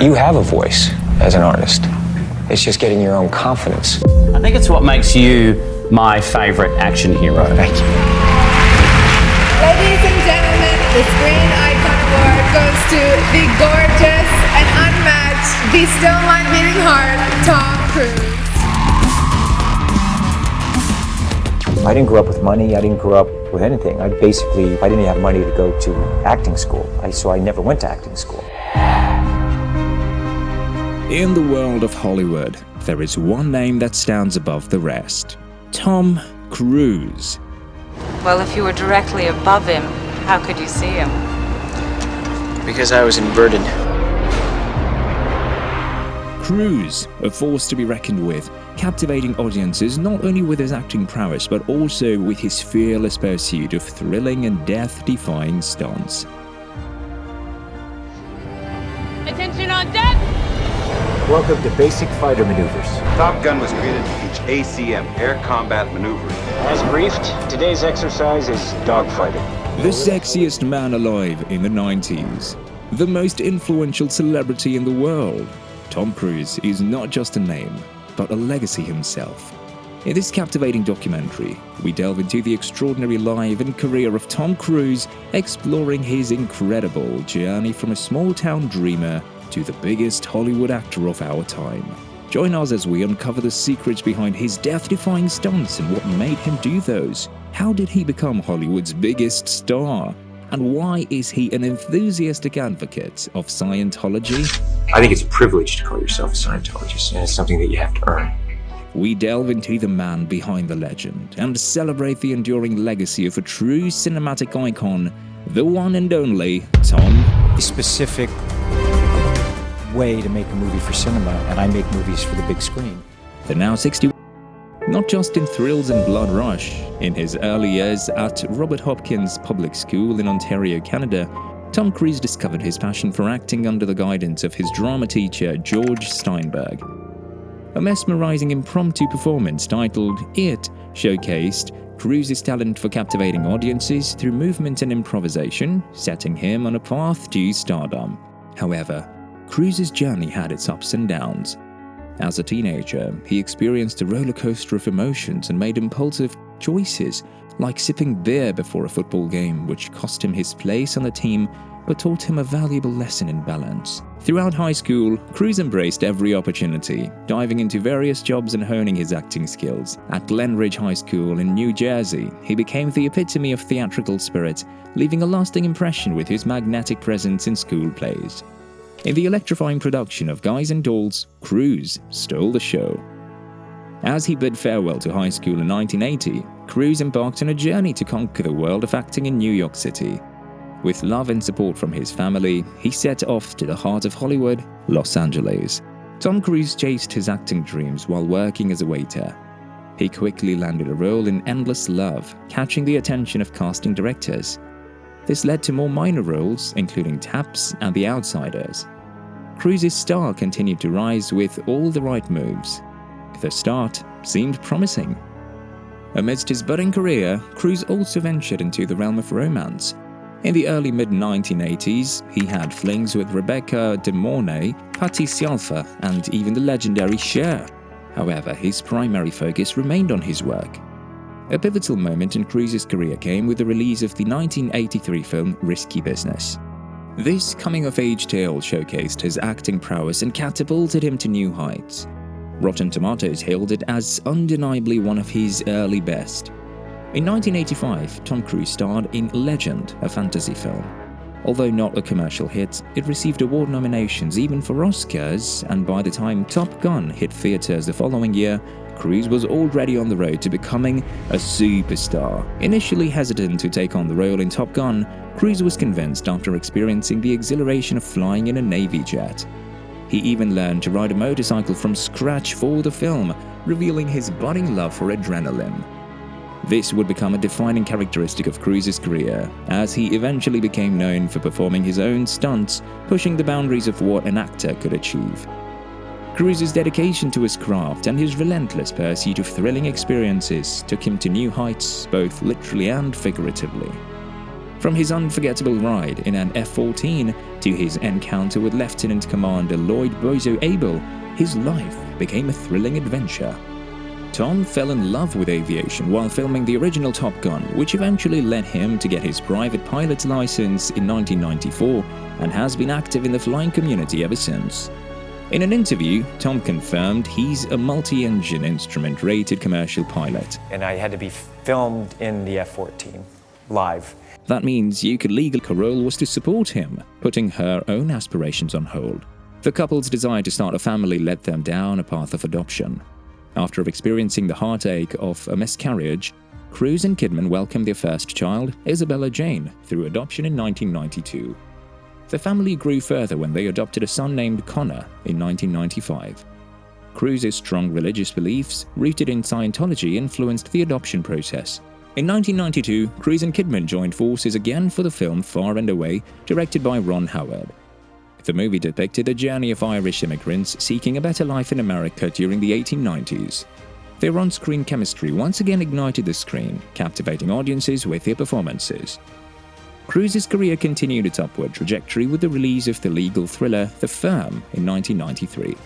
You have a voice as an artist. It's just getting your own confidence. I think it's what makes you my favorite action hero. Thank you. Ladies and gentlemen, the Screen Icon Award goes to the gorgeous and unmatched, the still mind beating heart, Tom Cruise. I didn't grow up with money. I didn't grow up with anything. I didn't have money to go to acting school. So I never went to acting school. In the world of Hollywood, there is one name that stands above the rest. Tom Cruise. Well, if you were directly above him, how could you see him? Because I was inverted. Cruise, a force to be reckoned with, captivating audiences not only with his acting prowess but also with his fearless pursuit of thrilling and death-defying stunts. Attention on deck! Welcome to Basic Fighter Maneuvers. Top Gun was created to teach ACM, Air Combat Maneuvering. As briefed, today's exercise is dogfighting. The sexiest man alive in the 90s. The most influential celebrity in the world. Tom Cruise is not just a name, but a legacy himself. In this captivating documentary, we delve into the extraordinary life and career of Tom Cruise, exploring his incredible journey from a small-town dreamer to the biggest Hollywood actor of our time. Join us as we uncover the secrets behind his death-defying stunts and what made him do those. How did he become Hollywood's biggest star? And why is he an enthusiastic advocate of Scientology? I think it's a privilege to call yourself a Scientologist, and it's something that you have to earn. We delve into the man behind the legend and celebrate the enduring legacy of a true cinematic icon, the one and only Tom. A specific way to make a movie for cinema, and I make movies for the big screen. The now 60. Not just in thrills and blood rush. In his early years at Robert Hopkins Public School in Ontario, Canada, Tom Cruise discovered his passion for acting under the guidance of his drama teacher, George Steinberg. A mesmerizing impromptu performance titled It showcased Cruise's talent for captivating audiences through movement and improvisation, setting him on a path to stardom. However, Cruise's journey had its ups and downs. As a teenager, he experienced a roller coaster of emotions and made impulsive choices, like sipping beer before a football game, which cost him his place on the team but taught him a valuable lesson in balance. Throughout high school, Cruise embraced every opportunity, diving into various jobs and honing his acting skills. At Glenridge High School in New Jersey, he became the epitome of theatrical spirit, leaving a lasting impression with his magnetic presence in school plays. In the electrifying production of Guys and Dolls, Cruise stole the show. As he bid farewell to high school in 1980, Cruise embarked on a journey to conquer the world of acting in New York City. With love and support from his family, he set off to the heart of Hollywood, Los Angeles. Tom Cruise chased his acting dreams while working as a waiter. He quickly landed a role in Endless Love, catching the attention of casting directors. This led to more minor roles, including Taps and The Outsiders. Cruise's star continued to rise with all the right moves. The start seemed promising. Amidst his budding career, Cruise also ventured into the realm of romance. In the early mid-1980s, he had flings with Rebecca De Mornay, Patti Scialfa, and even the legendary Cher. However, his primary focus remained on his work. A pivotal moment in Cruise's career came with the release of the 1983 film Risky Business. This coming-of-age tale showcased his acting prowess and catapulted him to new heights. Rotten Tomatoes hailed it as undeniably one of his early best. In 1985, Tom Cruise starred in Legend, a fantasy film. Although not a commercial hit, it received award nominations even for Oscars, and by the time Top Gun hit theaters the following year, Cruise was already on the road to becoming a superstar. Initially hesitant to take on the role in Top Gun, Cruise was convinced after experiencing the exhilaration of flying in a Navy jet. He even learned to ride a motorcycle from scratch for the film, revealing his budding love for adrenaline. This would become a defining characteristic of Cruise's career, as he eventually became known for performing his own stunts, pushing the boundaries of what an actor could achieve. Cruise's dedication to his craft and his relentless pursuit of thrilling experiences took him to new heights, both literally and figuratively. From his unforgettable ride in an F-14 to his encounter with Lieutenant Commander Lloyd Bozo Abel, his life became a thrilling adventure. Tom fell in love with aviation while filming the original Top Gun, which eventually led him to get his private pilot's license in 1994 and has been active in the flying community ever since. In an interview, Tom confirmed he's a multi-engine instrument-rated commercial pilot. And I had to be filmed in the F-14, live. That means Yuka Legal Carole was to support him, putting her own aspirations on hold. The couple's desire to start a family led them down a path of adoption. After experiencing the heartache of a miscarriage, Cruise and Kidman welcomed their first child, Isabella Jane, through adoption in 1992. The family grew further when they adopted a son named Connor in 1995. Cruise's strong religious beliefs, rooted in Scientology, influenced the adoption process. In 1992, Cruise and Kidman joined forces again for the film Far and Away, directed by Ron Howard. The movie depicted the journey of Irish immigrants seeking a better life in America during the 1890s. Their on-screen chemistry once again ignited the screen, captivating audiences with their performances. Cruise's career continued its upward trajectory with the release of the legal thriller The Firm in 1993.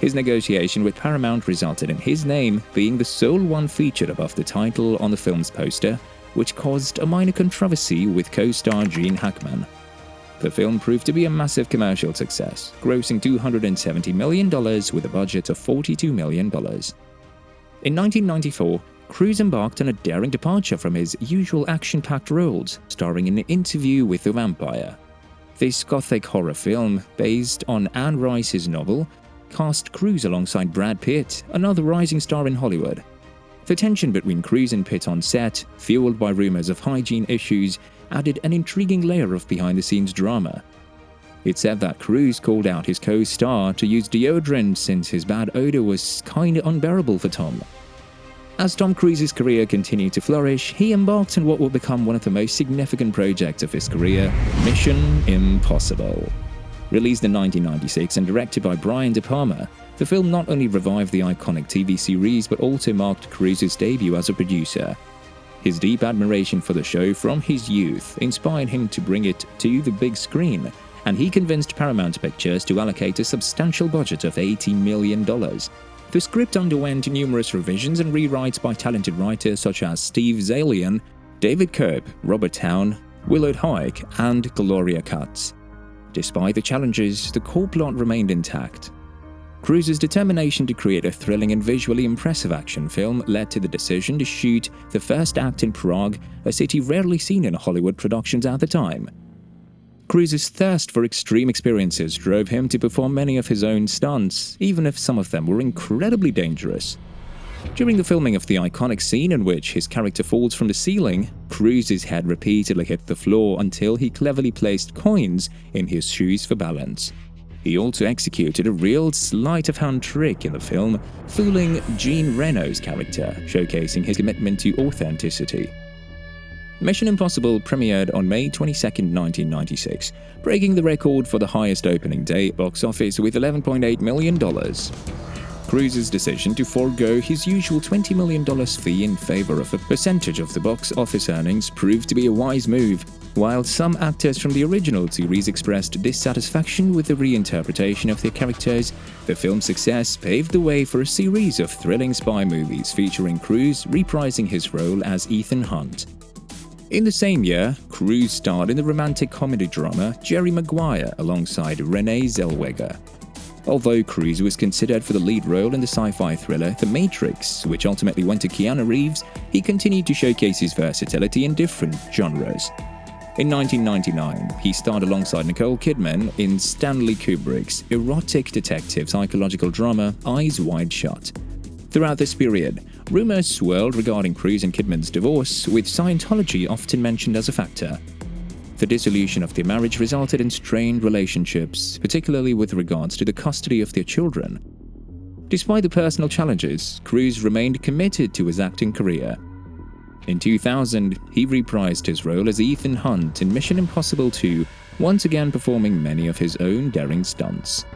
His negotiation with Paramount resulted in his name being the sole one featured above the title on the film's poster, which caused a minor controversy with co-star Gene Hackman. The film proved to be a massive commercial success, grossing $270 million with a budget of $42 million. In 1994, Cruise embarked on a daring departure from his usual action-packed roles, starring in An Interview with the Vampire. This gothic horror film, based on Anne Rice's novel, cast Cruise alongside Brad Pitt, another rising star in Hollywood. The tension between Cruise and Pitt on set, fueled by rumors of hygiene issues, added an intriguing layer of behind-the-scenes drama. It's said that Cruise called out his co-star to use deodorant since his bad odor was kinda unbearable for Tom. As Tom Cruise's career continued to flourish, he embarked on what would become one of the most significant projects of his career, Mission Impossible. Released in 1996 and directed by Brian De Palma, the film not only revived the iconic TV series but also marked Cruise's debut as a producer. His deep admiration for the show from his youth inspired him to bring it to the big screen, and he convinced Paramount Pictures to allocate a substantial budget of $80 million. The script underwent numerous revisions and rewrites by talented writers such as Steve Zalian, David Koepp, Robert Towne, Willard Huyck, and Gloria Katz. Despite the challenges, the core plot remained intact. Cruise's determination to create a thrilling and visually impressive action film led to the decision to shoot the first act in Prague, a city rarely seen in Hollywood productions at the time. Cruise's thirst for extreme experiences drove him to perform many of his own stunts, even if some of them were incredibly dangerous. During the filming of the iconic scene in which his character falls from the ceiling, Cruise's head repeatedly hit the floor until he cleverly placed coins in his shoes for balance. He also executed a real sleight-of-hand trick in the film, fooling Jean Reno's character, showcasing his commitment to authenticity. Mission Impossible premiered on May 22, 1996, breaking the record for the highest opening day box office with $11.8 million. Cruise's decision to forego his usual $20 million fee in favor of a percentage of the box office earnings proved to be a wise move. While some actors from the original series expressed dissatisfaction with the reinterpretation of their characters, the film's success paved the way for a series of thrilling spy movies featuring Cruise reprising his role as Ethan Hunt. In the same year, Cruise starred in the romantic comedy drama Jerry Maguire alongside Renee Zellweger. Although Cruise was considered for the lead role in the sci-fi thriller The Matrix, which ultimately went to Keanu Reeves, he continued to showcase his versatility in different genres. In 1999, he starred alongside Nicole Kidman in Stanley Kubrick's erotic detective psychological drama Eyes Wide Shut. Throughout this period, rumors swirled regarding Cruise and Kidman's divorce, with Scientology often mentioned as a factor. The dissolution of their marriage resulted in strained relationships, particularly with regards to the custody of their children. Despite the personal challenges, Cruise remained committed to his acting career. In 2000, he reprised his role as Ethan Hunt in Mission Impossible 2, once again performing many of his own daring stunts.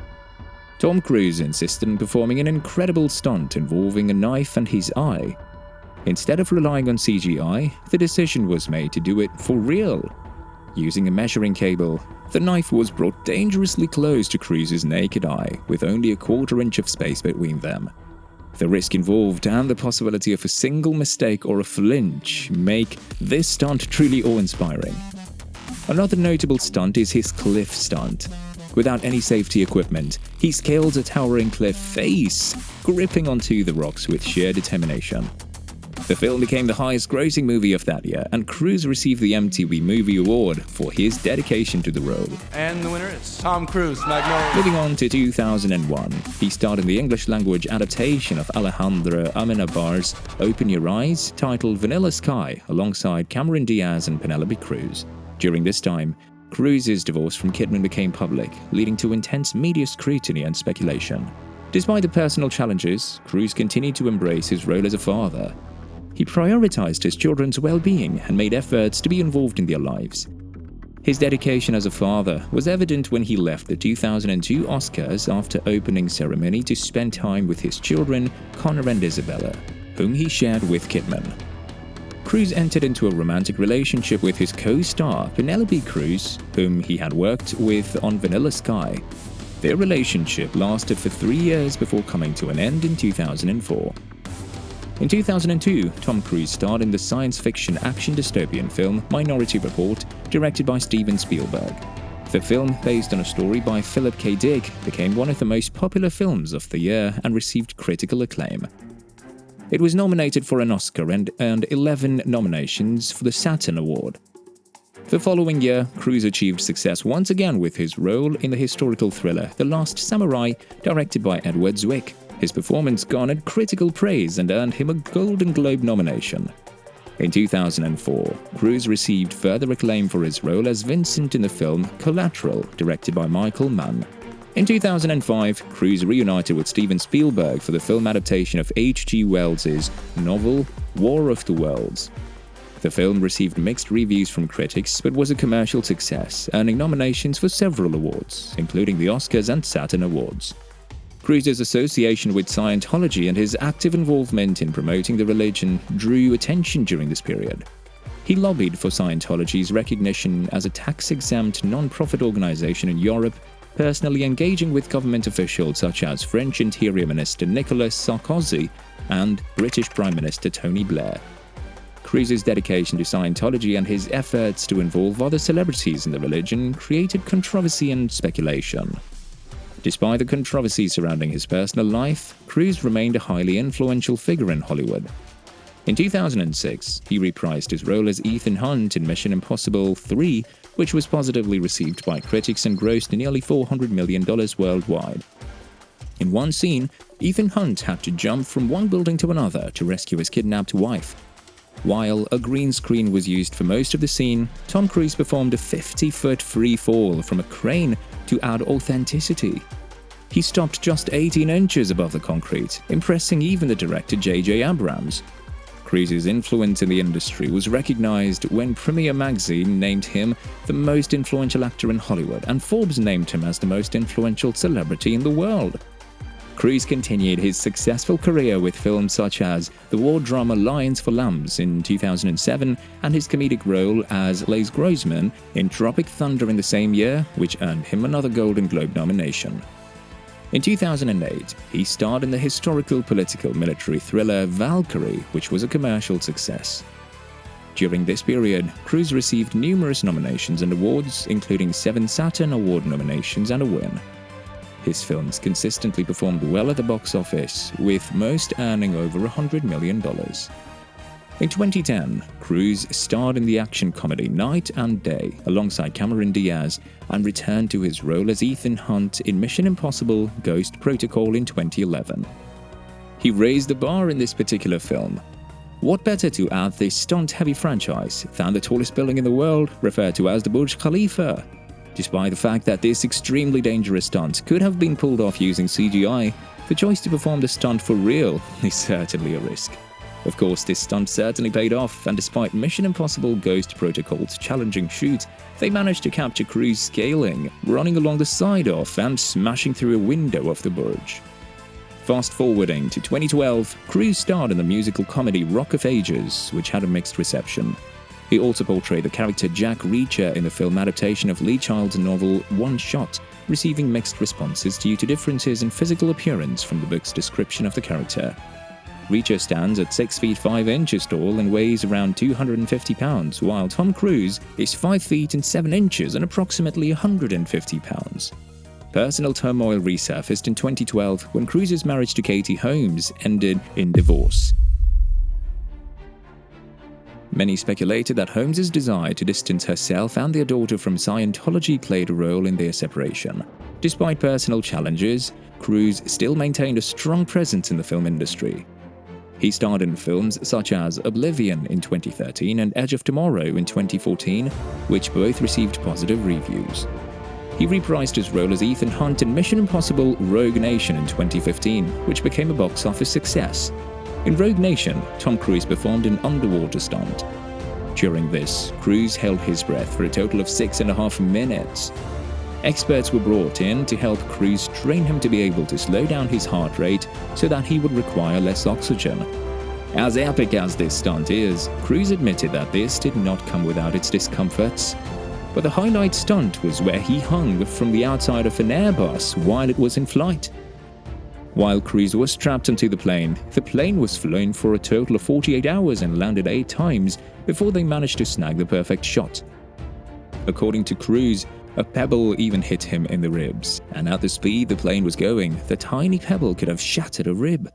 Tom Cruise insisted on performing an incredible stunt involving a knife and his eye. Instead of relying on CGI, the decision was made to do it for real. Using a measuring cable, the knife was brought dangerously close to Cruise's naked eye, with only a quarter-inch of space between them. The risk involved and the possibility of a single mistake or a flinch make this stunt truly awe-inspiring. Another notable stunt is his cliff stunt. Without any safety equipment, he scales a towering cliff face, gripping onto the rocks with sheer determination. The film became the highest-grossing movie of that year, and Cruise received the MTV Movie Award for his dedication to the role. And the winner is Tom Cruise, Magnolia. Moving on to 2001, he starred in the English-language adaptation of Alejandro Amenabar's Open Your Eyes, titled Vanilla Sky, alongside Cameron Diaz and Penelope Cruz. During this time, Cruise's divorce from Kidman became public, leading to intense media scrutiny and speculation. Despite the personal challenges, Cruise continued to embrace his role as a father. He prioritized his children's well-being and made efforts to be involved in their lives. His dedication as a father was evident when he left the 2002 Oscars after opening ceremony to spend time with his children, Connor and Isabella, whom he shared with Kidman. Cruise entered into a romantic relationship with his co-star Penelope Cruz, whom he had worked with on Vanilla Sky. Their relationship lasted for 3 years before coming to an end in 2004. In 2002, Tom Cruise starred in the science fiction action dystopian film Minority Report, directed by Steven Spielberg. The film, based on a story by Philip K. Dick, became one of the most popular films of the year and received critical acclaim. It was nominated for an Oscar and earned 11 nominations for the Saturn Award. The following year, Cruise achieved success once again with his role in the historical thriller The Last Samurai, directed by Edward Zwick. His performance garnered critical praise and earned him a Golden Globe nomination. In 2004, Cruise received further acclaim for his role as Vincent in the film Collateral, directed by Michael Mann. In 2005, Cruise reunited with Steven Spielberg for the film adaptation of H.G. Wells's novel War of the Worlds. The film received mixed reviews from critics but was a commercial success, earning nominations for several awards, including the Oscars and Saturn Awards. Cruise's association with Scientology and his active involvement in promoting the religion drew attention during this period. He lobbied for Scientology's recognition as a tax-exempt non-profit organization in Europe, personally engaging with government officials such as French Interior Minister Nicolas Sarkozy and British Prime Minister Tony Blair. Cruise's dedication to Scientology and his efforts to involve other celebrities in the religion created controversy and speculation. Despite the controversy surrounding his personal life, Cruise remained a highly influential figure in Hollywood. In 2006, he reprised his role as Ethan Hunt in Mission Impossible 3, which was positively received by critics and grossed nearly $400 million worldwide. In one scene, Ethan Hunt had to jump from one building to another to rescue his kidnapped wife. While a green screen was used for most of the scene, Tom Cruise performed a 50-foot free fall from a crane to add authenticity. He stopped just 18 inches above the concrete, impressing even the director J.J. Abrams. Cruise's influence in the industry was recognized when Premiere Magazine named him the most influential actor in Hollywood, and Forbes named him as the most influential celebrity in the world. Cruise continued his successful career with films such as the war drama Lions for Lambs in 2007 and his comedic role as Les Grossman in Tropic Thunder in the same year, which earned him another Golden Globe nomination. In 2008, he starred in the historical political military thriller Valkyrie, which was a commercial success. During this period, Cruise received numerous nominations and awards, including 7 Saturn Award nominations and a win. His films consistently performed well at the box office, with most earning over $100 million. In 2010, Cruise starred in the action comedy Night and Day alongside Cameron Diaz and returned to his role as Ethan Hunt in Mission Impossible Ghost Protocol in 2011. He raised the bar in this particular film. What better to add this stunt-heavy franchise than the tallest building in the world, referred to as the Burj Khalifa? Despite the fact that this extremely dangerous stunt could have been pulled off using CGI, the choice to perform the stunt for real is certainly a risk. Of course, this stunt certainly paid off, and despite Mission Impossible Ghost Protocol's challenging shoot, they managed to capture Cruise scaling, running along the side of, and smashing through a window of the Burj. Fast forwarding to 2012, Cruise starred in the musical comedy Rock of Ages, which had a mixed reception. He also portrayed the character Jack Reacher in the film adaptation of Lee Child's novel One Shot, receiving mixed responses due to differences in physical appearance from the book's description of the character. Reacher stands at 6 feet 5 inches tall and weighs around 250 pounds, while Tom Cruise is 5 feet and 7 inches and approximately 150 pounds. Personal turmoil resurfaced in 2012 when Cruise's marriage to Katie Holmes ended in divorce. Many speculated that Holmes's desire to distance herself and their daughter from Scientology played a role in their separation. Despite personal challenges, Cruise still maintained a strong presence in the film industry. He starred in films such as Oblivion in 2013 and Edge of Tomorrow in 2014, which both received positive reviews. He reprised his role as Ethan Hunt in Mission Impossible Rogue Nation in 2015, which became a box office success. In Rogue Nation, Tom Cruise performed an underwater stunt. During this, Cruise held his breath for a total of 6.5 minutes. Experts were brought in to help Cruise train him to be able to slow down his heart rate so that he would require less oxygen. As epic as this stunt is, Cruise admitted that this did not come without its discomforts. But the highlight stunt was where he hung from the outside of an Airbus while it was in flight. While Cruise was strapped onto the plane was flown for a total of 48 hours and landed 8 times before they managed to snag the perfect shot. According to Cruise, a pebble even hit him in the ribs, and at the speed the plane was going, the tiny pebble could have shattered a rib.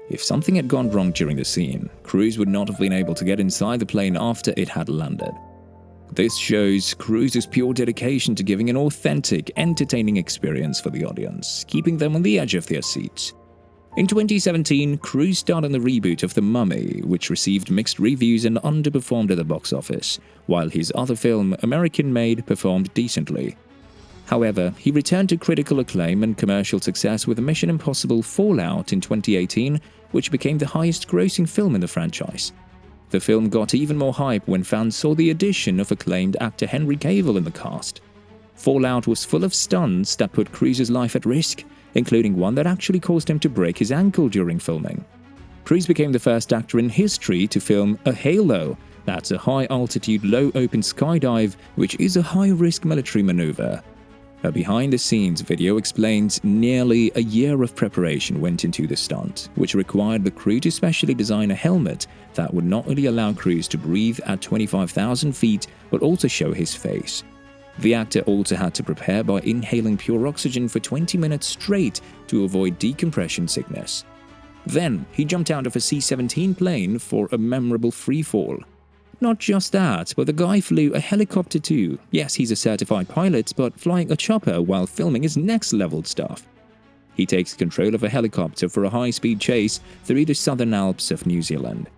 If something had gone wrong during the scene, Cruise would not have been able to get inside the plane after it had landed. This shows Cruise's pure dedication to giving an authentic, entertaining experience for the audience, keeping them on the edge of their seats. In 2017, Cruise starred in the reboot of The Mummy, which received mixed reviews and underperformed at the box office, while his other film, American Made, performed decently. However, he returned to critical acclaim and commercial success with Mission Impossible Fallout in 2018, which became the highest-grossing film in the franchise. The film got even more hype when fans saw the addition of acclaimed actor Henry Cavill in the cast. Fallout was full of stunts that put Cruise's life at risk, including one that actually caused him to break his ankle during filming. Cruise became the first actor in history to film a halo, that's a high-altitude, low-open skydive, which is a high-risk military maneuver. A behind-the-scenes video explains nearly a year of preparation went into the stunt, which required the crew to specially design a helmet that would not only allow Cruise to breathe at 25,000 feet, but also show his face. The actor also had to prepare by inhaling pure oxygen for 20 minutes straight to avoid decompression sickness. Then, he jumped out of a C-17 plane for a memorable freefall. Not just that, but the guy flew a helicopter too. Yes, he's a certified pilot, but flying a chopper while filming is next-level stuff. He takes control of a helicopter for a high-speed chase through the southern Alps of New Zealand.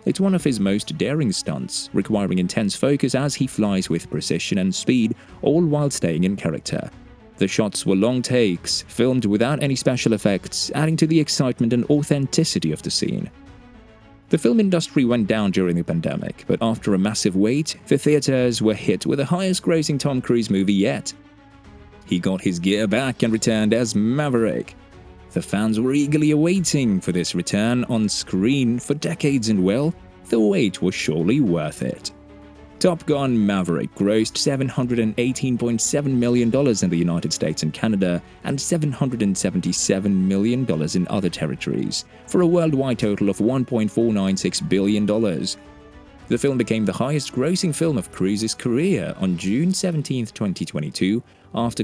It's one of his most daring stunts, requiring intense focus as he flies with precision and speed, all while staying in character. The shots were long takes, filmed without any special effects, adding to the excitement and authenticity of the scene. The film industry went down during the pandemic, but after a massive wait, the theaters were hit with the highest-grossing Tom Cruise movie yet. He got his gear back and returned as Maverick. The fans were eagerly awaiting for this return on screen for decades, and well, the wait was surely worth it. Top Gun Maverick grossed $718.7 million in the United States and Canada and $777 million in other territories, for a worldwide total of $1.496 billion. The film became the highest-grossing film of Cruise's career on June 17, 2022, after